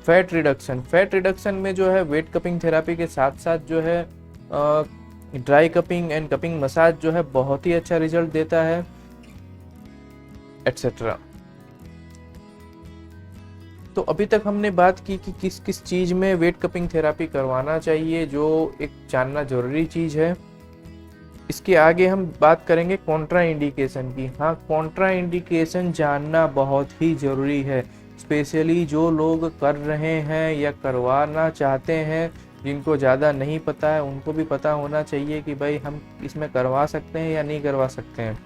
S1: फैट रिडक्शन, फैट रिडक्शन में जो है वेट कपिंग थेरापी के साथ साथ जो है dry cupping and cupping massage जो है बहुत ही अच्छा रिजल्ट देता है, एटसेट्रा। तो अभी तक हमने बात की कि किस किस चीज़ में वेट कपिंग थेरापी करवाना चाहिए, जो एक जानना जरूरी चीज़ है। इसके आगे हम बात करेंगे कॉन्ट्रा इंडिकेशन की। हाँ, कॉन्ट्रा इंडिकेशन जानना बहुत ही ज़रूरी है, स्पेशली जो लोग कर रहे हैं या करवाना चाहते हैं, जिनको ज़्यादा नहीं पता है उनको भी पता होना चाहिए कि भाई हम इसमें करवा सकते हैं या नहीं करवा सकते हैं।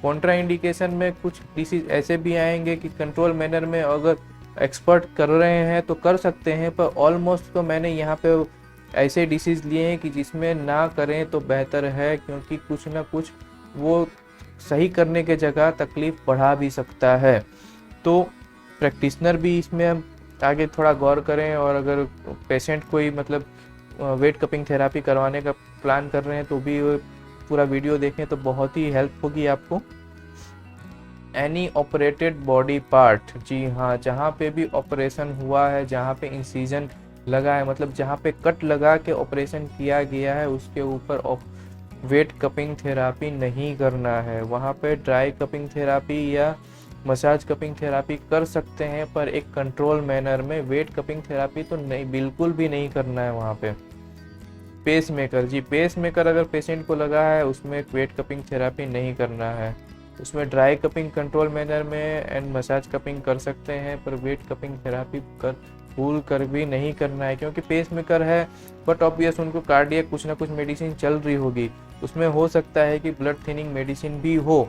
S1: कॉन्ट्रा इंडिकेशन में कुछ डिसीज ऐसे भी आएंगे कि कंट्रोल मैनर में अगर एक्सपर्ट कर रहे हैं तो कर सकते हैं, पर ऑलमोस्ट तो मैंने यहाँ पे ऐसे डिसीज़ लिए हैं कि जिसमें ना करें तो बेहतर है, क्योंकि कुछ ना कुछ वो सही करने के जगह तकलीफ़ बढ़ा भी सकता है। तो प्रैक्टिशनर भी इसमें आगे थोड़ा गौर करें, और अगर पेशेंट कोई मतलब वेट कपिंग थेरापी करवाने का प्लान कर रहे हैं तो भी पूरा वीडियो देखें तो बहुत ही हेल्प होगी आपको। एनी ऑपरेटेड बॉडी पार्ट, जी हाँ, जहाँ पे भी ऑपरेशन हुआ है, जहाँ पे इंसिजन लगा है, मतलब जहाँ पे कट लगा के ऑपरेशन किया गया है, उसके ऊपर वेट कपिंग थेरापी नहीं करना है। वहाँ पे ड्राई कपिंग थेरापी या मसाज कपिंग थेरापी कर सकते हैं, पर एक कंट्रोल मैनर में। वेट कपिंग थेरापी तो नहीं, बिल्कुल भी नहीं करना है वहाँ पे। पेस मेकर, जी पेस मेकर अगर पेशेंट को लगा है उसमें वेट कपिंग थेरापी नहीं करना है। उसमें ड्राई कपिंग कंट्रोल मैनर में एंड मसाज कपिंग कर सकते हैं, पर वेट कपिंग थेरापी भूल कर भी नहीं करना है, क्योंकि पेस मेकर है बट ऑब्वियस उनको कार्डियक कुछ ना कुछ मेडिसिन चल रही होगी, उसमें हो सकता है कि ब्लड थिनिंग मेडिसिन भी हो,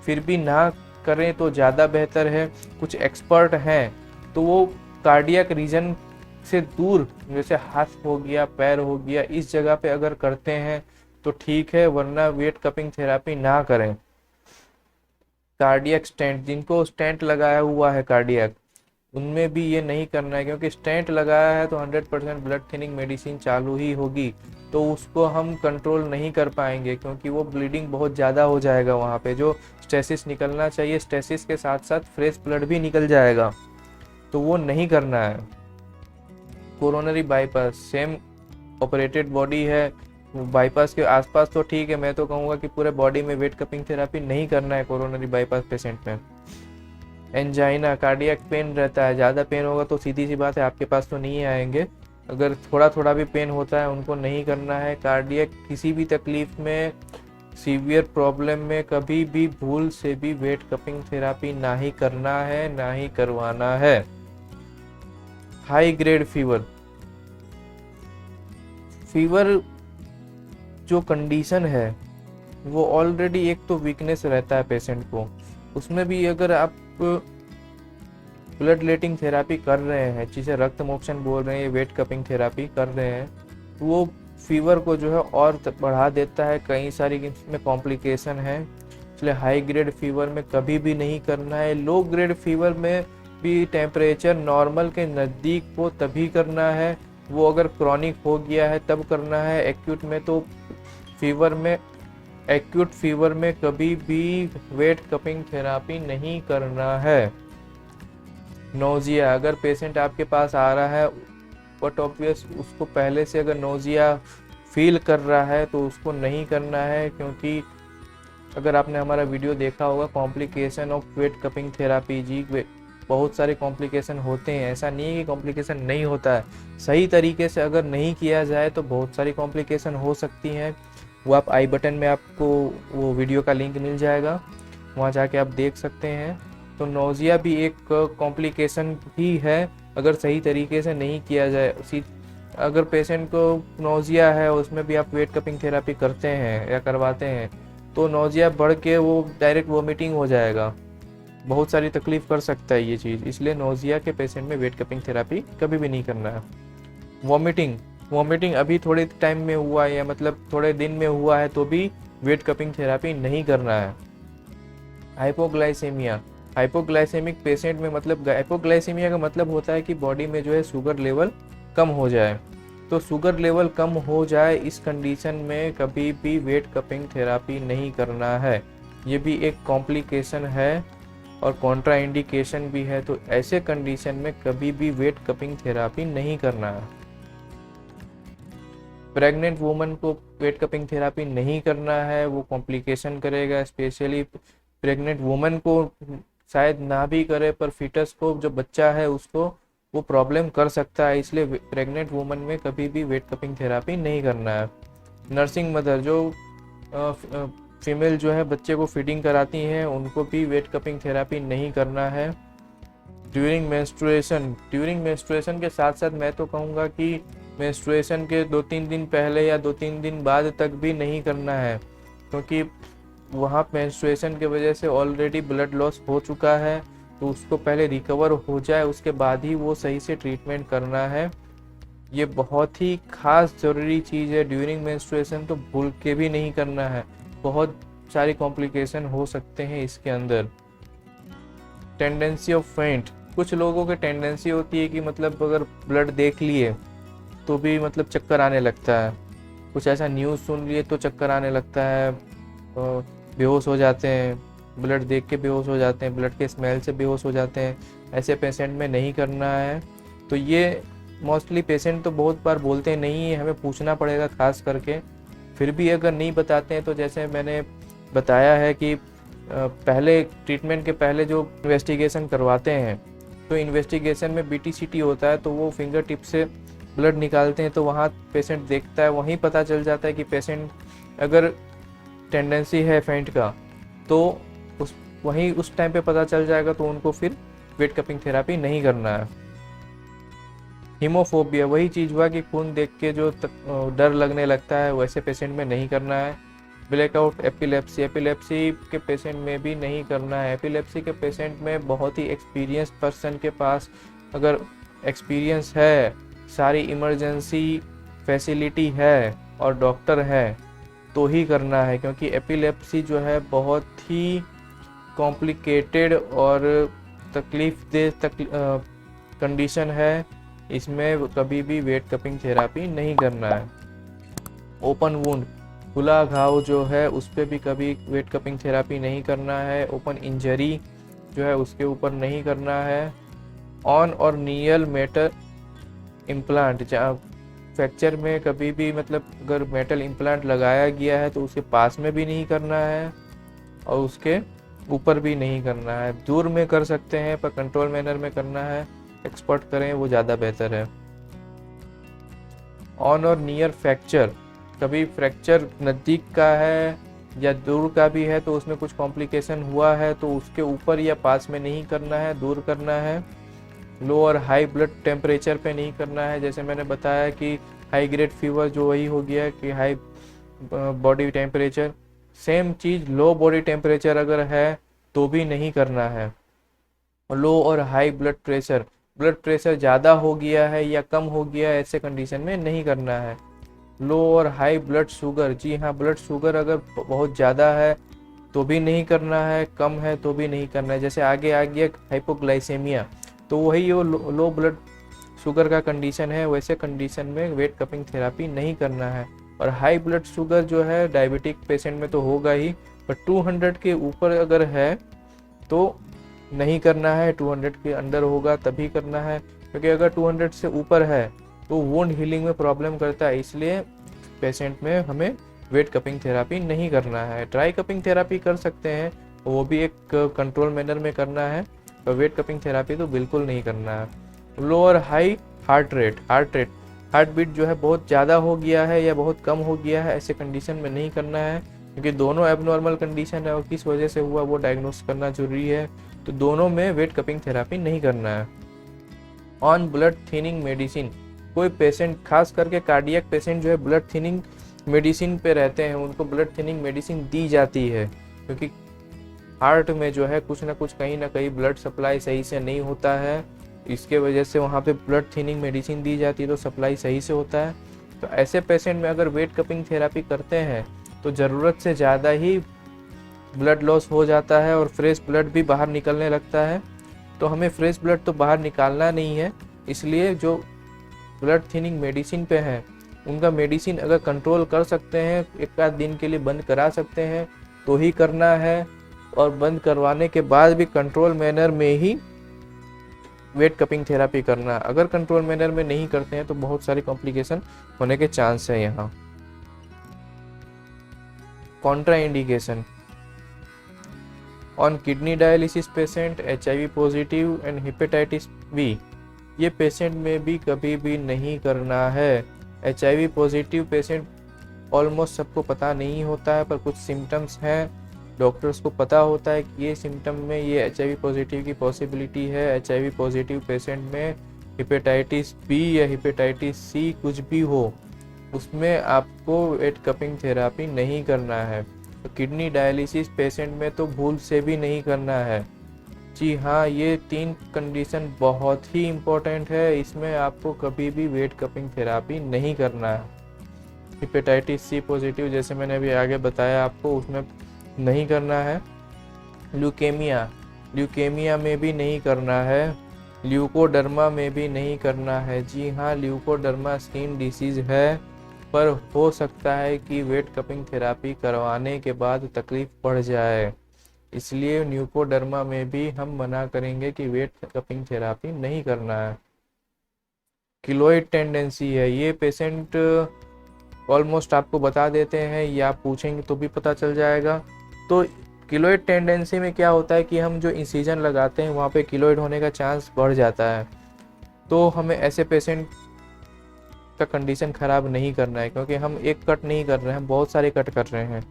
S1: फिर भी ना करें तो ज़्यादा बेहतर है। कुछ एक्सपर्ट हैं तो वो कार्डियक रीजन से दूर, जैसे हाथ हो गया, पैर हो गया, इस जगह पे अगर करते हैं तो ठीक है, वरना वेट कपिंग थेरापी ना करें। कार्डियक स्टेंट, जिनको स्टेंट लगाया हुआ है कार्डियक, उनमें भी ये नहीं करना है, क्योंकि स्टेंट लगाया है तो 100% ब्लड थिनिंग मेडिसिन चालू ही होगी, तो उसको हम कंट्रोल नहीं कर पाएंगे, क्योंकि वो ब्लीडिंग बहुत ज़्यादा हो जाएगा। वहाँ पे जो स्टेसिस निकलना चाहिए, स्टेसिस के साथ साथ फ्रेश ब्लड भी निकल जाएगा, तो वो नहीं करना है। Coronary bypass same operated body है, बाईपास के आसपास तो ठीक है, मैं तो कहूँगा कि पूरे बॉडी में वेट कपिंग थेरापी नहीं करना है कोरोनरी बाईपास पेशेंट में। एंजाइना, कार्डियक पेन रहता है, ज़्यादा पेन होगा तो सीधी सी बात है आपके पास तो नहीं आएंगे। अगर थोड़ा थोड़ा भी पेन होता है उनको नहीं करना है। कार्डियक किसी भी तकलीफ में, सीवियर प्रॉब्लम में कभी भी भूल से भी वेट कपिंग थेरापी ना ही करना है, ना ही करवाना है। हाई ग्रेड फीवर, फीवर जो कंडीशन है वो ऑलरेडी एक तो वीकनेस रहता है पेशेंट को, उसमें भी अगर आप ब्लड लेटिंग थेरापी कर रहे हैं, जिसे रक्त मोक्षण बोल रहे हैं, वेट कपिंग थेरापी कर रहे हैं, तो वो फीवर को जो है और बढ़ा देता है। कई सारी इसमें कॉम्प्लिकेशन है, इसलिए हाई ग्रेड फीवर में कभी भी नहीं करना है। लो ग्रेड फीवर में भी टेम्परेचर नॉर्मल के नज़दीक हो तभी करना है, वो अगर क्रॉनिक हो गया है तब करना है। एक्यूट में तो एक्यूट फीवर में कभी भी वेट कपिंग थेरापी नहीं करना है। नोजिया, अगर पेशेंट आपके पास आ रहा है बट ऑब्वियस उसको पहले से अगर नोजिया फील कर रहा है तो उसको नहीं करना है, क्योंकि अगर आपने हमारा वीडियो देखा होगा complication of wet cupping therapy जी, बहुत सारे कॉम्प्लिकेशन होते हैं, ऐसा नहीं है कि कॉम्प्लिकेशन नहीं होता है। सही तरीके से अगर नहीं किया जाए तो बहुत सारी कॉम्प्लिकेशन हो सकती हैं। वो आप आई बटन में आपको वो वीडियो का लिंक मिल जाएगा, वहाँ जाके आप देख सकते हैं। तो नोजिया भी एक कॉम्प्लिकेशन ही है अगर सही तरीके से नहीं किया जाए। अगर पेशेंट को नोजिया है उसमें भी आप वेट कपिंग थेरापी करते हैं या करवाते हैं तो नोजिया बढ़ के वो डायरेक्ट वोमिटिंग हो जाएगा, बहुत सारी तकलीफ कर सकता है ये चीज़। इसलिए नोजिया के पेशेंट में वेट कपिंग थेरापी कभी भी नहीं करना है। वोमिटिंग अभी थोड़े टाइम में हुआ है या मतलब थोड़े दिन में हुआ है तो भी वेट कपिंग थेरापी नहीं करना है। हाइपोग्लाइसेमिया, हाइपोग्लाइसेमिक पेशेंट में, मतलब हाइपोग्लाइसेमिया का मतलब होता है कि बॉडी में जो है शुगर लेवल कम हो जाए, तो शुगर लेवल कम हो जाए इस कंडीशन में कभी भी वेट कपिंग थेरापी नहीं करना है। ये भी एक कॉम्प्लिकेशन है और कॉन्ट्रा इंडिकेशन भी है, तो ऐसे कंडीशन में कभी भी वेट कपिंग थेरापी नहीं करना है। प्रेग्नेंट वुमन को वेट कपिंग थेरापी नहीं करना है, वो कॉम्प्लिकेशन करेगा। स्पेशली प्रेग्नेंट वुमन को शायद ना भी करे पर फीटस को, जो बच्चा है उसको वो प्रॉब्लम कर सकता है, इसलिए प्रेग्नेंट वुमन में कभी भी वेट कपिंग थेरापी नहीं करना है। नर्सिंग मदर, जो फीमेल जो है बच्चे को फीडिंग कराती हैं, उनको भी वेट कपिंग थेरापी नहीं करना है। ड्यूरिंग मेंस्ट्रुएशन के साथ साथ मैं तो कहूँगा कि मेंस्ट्रुएशन के 2-3 दिन पहले या 2-3 दिन बाद तक भी नहीं करना है, क्योंकि वहाँ मेंस्ट्रुएशन की वजह से ऑलरेडी ब्लड लॉस हो चुका है, तो उसको पहले रिकवर हो जाए उसके बाद ही वो सही से ट्रीटमेंट करना है। ये बहुत ही खास ज़रूरी चीज़ है। ड्यूरिंग मेंस्ट्रुएशन तो भूल के भी नहीं करना है, बहुत सारी कॉम्प्लिकेशन हो सकते हैं इसके अंदर। टेंडेंसी ऑफ फेंट, कुछ लोगों की टेंडेंसी होती है कि मतलब अगर ब्लड देख लिए तो भी मतलब चक्कर आने लगता है, कुछ ऐसा न्यूज़ सुन लिए तो चक्कर आने लगता है, बेहोश हो जाते हैं, ब्लड देख के बेहोश हो जाते हैं, ब्लड के स्मेल से बेहोश हो जाते हैं। ऐसे पेशेंट में नहीं करना है। तो ये मोस्टली पेशेंट तो बहुत बार बोलते नहीं है, हमें पूछना पड़ेगा खास करके। फिर भी अगर नहीं बताते हैं तो जैसे मैंने बताया है कि पहले ट्रीटमेंट के पहले जो इन्वेस्टिगेशन करवाते हैं, तो इन्वेस्टिगेशन में BTCT होता है, तो वो फिंगर टिप से ब्लड निकालते हैं, तो वहाँ पेशेंट देखता है, वहीं पता चल जाता है कि पेशेंट अगर टेंडेंसी है फेंट का तो उस टाइम पे पता चल जाएगा, तो उनको फिर वेट कपिंग थेरापी नहीं करना है। हीमोफोबिया, वही चीज़ हुआ कि खून देख के जो डर लगने लगता है, वैसे पेशेंट में नहीं करना है। ब्लैकआउट एपिलेप्सी के पेशेंट में भी नहीं करना है। एपिलेप्सी के पेशेंट में बहुत ही एक्सपीरियंस पर्सन के पास अगर एक्सपीरियंस है सारी इमरजेंसी फैसिलिटी है और डॉक्टर है तो ही करना है, क्योंकि एपिलेप्सी जो है बहुत ही कॉम्प्लिकेटेड और तकलीफ दे कंडीशन है। इसमें कभी भी वेट कपिंग थेरापी नहीं करना है। ओपन वुंड, खुला घाव जो है उस पर भी कभी वेट कपिंग थेरापी नहीं करना है। ओपन इंजरी जो है उसके ऊपर नहीं करना है। ऑन और नियर मेटल इम्प्लांट, जहाँ फ्रैक्चर में कभी भी मतलब अगर मेटल इम्प्लांट लगाया गया है तो उसके पास में भी नहीं करना है और उसके ऊपर भी नहीं करना है। दूर में कर सकते हैं पर कंट्रोल मैनर में करना है। एक्सपर्ट करें वो ज़्यादा बेहतर है। ऑन और नियर फ्रैक्चर, कभी फ्रैक्चर नज़दीक का है या दूर का भी है तो उसमें कुछ कॉम्प्लिकेशन हुआ है तो उसके ऊपर या पास में नहीं करना है, दूर करना है। लो और हाई ब्लड टेम्परेचर पे नहीं करना है। जैसे मैंने बताया कि हाई ग्रेड फीवर जो वही हो गया कि हाई बॉडी टेम्परेचर, सेम चीज़ लो बॉडी टेम्परेचर अगर है तो भी नहीं करना है। लो और हाई ब्लड प्रेशर ज़्यादा हो गया है या कम हो गया है, ऐसे कंडीशन में नहीं करना है। लो और हाई ब्लड शुगर, जी हाँ, ब्लड शुगर अगर बहुत ज़्यादा है तो भी नहीं करना है, कम है तो भी नहीं करना है। जैसे आगे आ गया हाइपोग्लाइसेमिया, तो वही वो लो ब्लड शुगर का कंडीशन है, वैसे कंडीशन में वेट कपिंग थेरापी नहीं करना है। और हाई ब्लड शुगर जो है डायबिटिक पेशेंट में तो होगा ही, पर 200 के ऊपर अगर है तो नहीं करना है। 200 के अंडर होगा तभी करना है, क्योंकि अगर 200 से ऊपर है तो वुंड हीलिंग में प्रॉब्लम करता है, इसलिए पेशेंट में हमें वेट कपिंग थेरापी नहीं करना है। ड्राई कपिंग थेरापी कर सकते हैं, वो भी एक कंट्रोल मैनर में करना है, और वेट कपिंग थेरापी तो बिल्कुल नहीं करना है। लो और हाई हार्ट बीट जो है बहुत ज़्यादा हो गया है या बहुत कम हो गया है, ऐसे कंडीशन में नहीं करना है, क्योंकि दोनों एबनॉर्मल कंडीशन है और किस वजह से हुआ वो डायग्नोस करना जरूरी है। तो दोनों में वेट कपिंग थेरापी नहीं करना है। ऑन ब्लड थिनिंग मेडिसिन, कोई पेशेंट खास करके कार्डियक पेशेंट जो है ब्लड थिनिंग मेडिसिन पे रहते हैं, उनको ब्लड थिनिंग मेडिसिन दी जाती है, क्योंकि हार्ट में जो है कुछ ना कुछ कहीं ना कहीं ब्लड सप्लाई सही से नहीं होता है, इसके वजह से वहाँ पे ब्लड थिनिंग मेडिसिन दी जाती है तो सप्लाई सही से होता है। तो ऐसे पेशेंट में अगर वेट कपिंग थेरापी करते हैं तो ज़रूरत से ज़्यादा ही ब्लड लॉस हो जाता है और फ्रेश ब्लड भी बाहर निकलने लगता है। तो हमें फ्रेश ब्लड तो बाहर निकालना नहीं है, इसलिए जो ब्लड थिनिंग मेडिसिन पे हैं उनका मेडिसिन अगर कंट्रोल कर सकते हैं, एक आध दिन के लिए बंद करा सकते हैं तो ही करना है, और बंद करवाने के बाद भी कंट्रोल मैनर में ही वेट कपिंग थेरापी करना। अगर कंट्रोल मैनर में नहीं करते हैं तो बहुत सारी कॉम्प्लिकेशन होने के चांस है यहाँ। Contraindication, on kidney dialysis patient, HIV positive and hepatitis B, ये पेशेंट में भी कभी भी नहीं करना है। HIV पॉजिटिव पेशेंट ऑलमोस्ट सबको पता नहीं होता है, पर कुछ सिम्टम्स हैं, डॉक्टर्स को पता होता है कि ये सिम्टम में ये HIV पॉजिटिव की पॉसिबिलिटी है। HIV पॉजिटिव पेशेंट में हेपेटाइटिस बी या हेपेटाइटिस सी कुछ भी हो, उसमें आपको वेट कपिंग थेरापी नहीं करना है। तो किडनी डायलिसिस पेशेंट में तो भूल से भी नहीं करना है। जी हाँ, ये 3 कंडीशन बहुत ही इम्पोर्टेंट है, इसमें आपको कभी भी वेट कपिंग थेरापी नहीं करना है। हेपेटाइटिस सी पॉजिटिव जैसे मैंने अभी आगे बताया आपको, उसमें नहीं करना है। ल्यूकेमिया में भी नहीं करना है। ल्यूकोडर्मा में भी नहीं करना है। जी हाँ, ल्यूकोडर्मा स्किन डिसीज है, पर हो सकता है कि वेट कपिंग थेरापी करवाने के बाद तकलीफ बढ़ जाए, इसलिए ल्यूकोडर्मा में भी हम मना करेंगे कि वेट कपिंग थेरापी नहीं करना है। किलोइड टेंडेंसी है, ये पेशेंट ऑलमोस्ट आपको बता देते हैं या आप पूछेंगे तो भी पता चल जाएगा। तो किलोइड टेंडेंसी में क्या होता है कि हम जो इंसिजन लगाते हैं वहाँ पे किलोइड होने का चांस बढ़ जाता है, तो हमें ऐसे पेशेंट का कंडीशन ख़राब नहीं करना है, क्योंकि हम एक कट नहीं कर रहे हैं, हम बहुत सारे कट कर रहे हैं।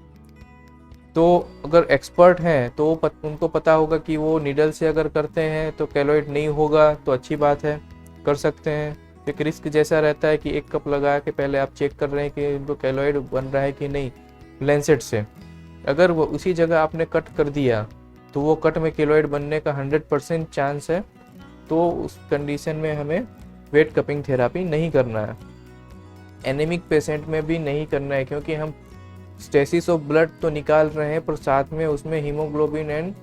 S1: तो अगर एक्सपर्ट हैं तो उनको पता होगा कि वो निडल से अगर करते हैं तो केलॉइड नहीं होगा, तो अच्छी बात है, कर सकते हैं। एक रिस्क जैसा रहता है कि एक कप लगा के पहले आप चेक कर रहे हैं कि उनको केलॉइड बन रहा है कि नहीं लैंसेट से, अगर वो उसी जगह आपने कट कर दिया तो वो कट में केलॉइड बनने का 100% चांस है। तो उस कंडीशन में हमें वेट कपिंग थेरापी नहीं करना है। एनीमिक पेशेंट में भी नहीं करना है, क्योंकि हम स्टेसिस ऑफ ब्लड तो निकाल रहे हैं पर साथ में उसमें haemoglobin and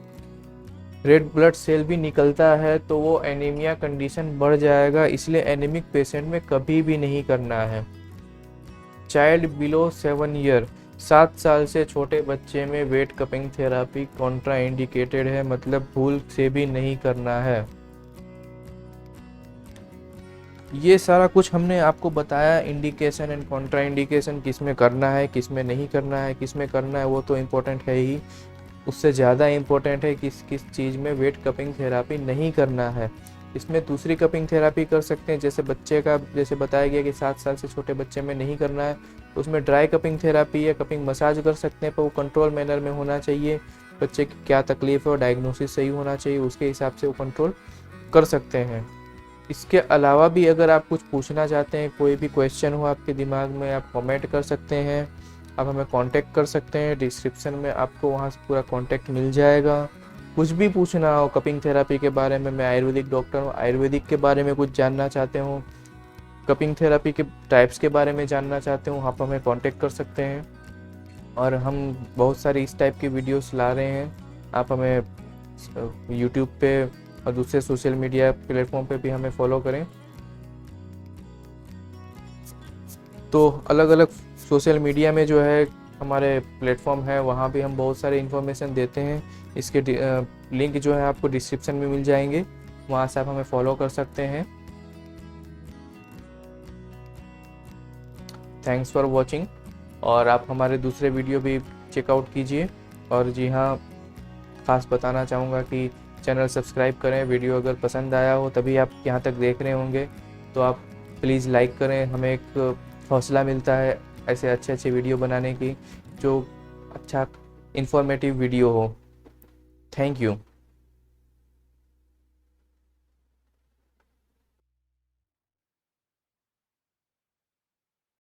S1: red blood cell भी निकलता है, तो वो एनीमिया कंडीशन बढ़ जाएगा, इसलिए एनीमिक पेशेंट में कभी भी नहीं करना है। चाइल्ड बिलो 7 ईयर, 7 साल से छोटे बच्चे में wet cupping therapy contraindicated है, मतलब भूल से भी नहीं करना है। ये सारा कुछ हमने आपको बताया, इंडिकेशन एंड कॉन्ट्रा इंडिकेशन, किस में करना है किस में नहीं करना है। किस में करना है वो तो इम्पोर्टेंट है ही, उससे ज़्यादा इम्पोर्टेंट है किस किस चीज़ में वेट कपिंग थेरापी नहीं करना है। इसमें दूसरी कपिंग थेरापी कर सकते हैं, जैसे बच्चे का जैसे बताया गया कि 7 साल से छोटे बच्चे में नहीं करना है, तो उसमें ड्राई कपिंग थेरापी या कपिंग मसाज कर सकते हैं, पर वो कंट्रोल मैनर में होना चाहिए। बच्चे की क्या तकलीफ है और डायग्नोसिस सही होना चाहिए, उसके हिसाब से वो कंट्रोल कर सकते हैं। इसके अलावा भी अगर आप कुछ पूछना चाहते हैं, कोई भी क्वेश्चन हो आपके दिमाग में, आप कमेंट कर सकते हैं, आप हमें कांटेक्ट कर सकते हैं। डिस्क्रिप्शन में आपको वहाँ से पूरा कांटेक्ट मिल जाएगा। कुछ भी पूछना हो कपिंग थेरापी के बारे में, मैं आयुर्वेदिक डॉक्टर हूँ, आयुर्वेदिक के बारे में कुछ जानना चाहते हो, कपिंग थेरापी के टाइप्स के बारे में जानना चाहते हो, आप हमें कांटेक्ट कर सकते हैं। और हम बहुत सारी इस टाइप की वीडियोस ला रहे हैं, आप हमें यूट्यूब पे और दूसरे सोशल मीडिया प्लेटफॉर्म पे भी हमें फॉलो करें। तो अलग अलग सोशल मीडिया में जो है हमारे प्लेटफॉर्म है, वहाँ भी हम बहुत सारे इन्फॉर्मेशन देते हैं। इसके लिंक जो है आपको डिस्क्रिप्शन में मिल जाएंगे, वहाँ से आप हमें फॉलो कर सकते हैं। थैंक्स फॉर वॉचिंग, और आप हमारे दूसरे वीडियो भी चेकआउट कीजिए। और जी हाँ, खास बताना चाहूँगा कि चैनल सब्सक्राइब करें। वीडियो अगर पसंद आया हो, तभी आप यहाँ तक देख रहे होंगे, तो आप प्लीज़ लाइक करें, हमें एक हौसला मिलता है ऐसे अच्छे अच्छे वीडियो बनाने की, जो अच्छा इन्फॉर्मेटिव वीडियो हो। Thank you.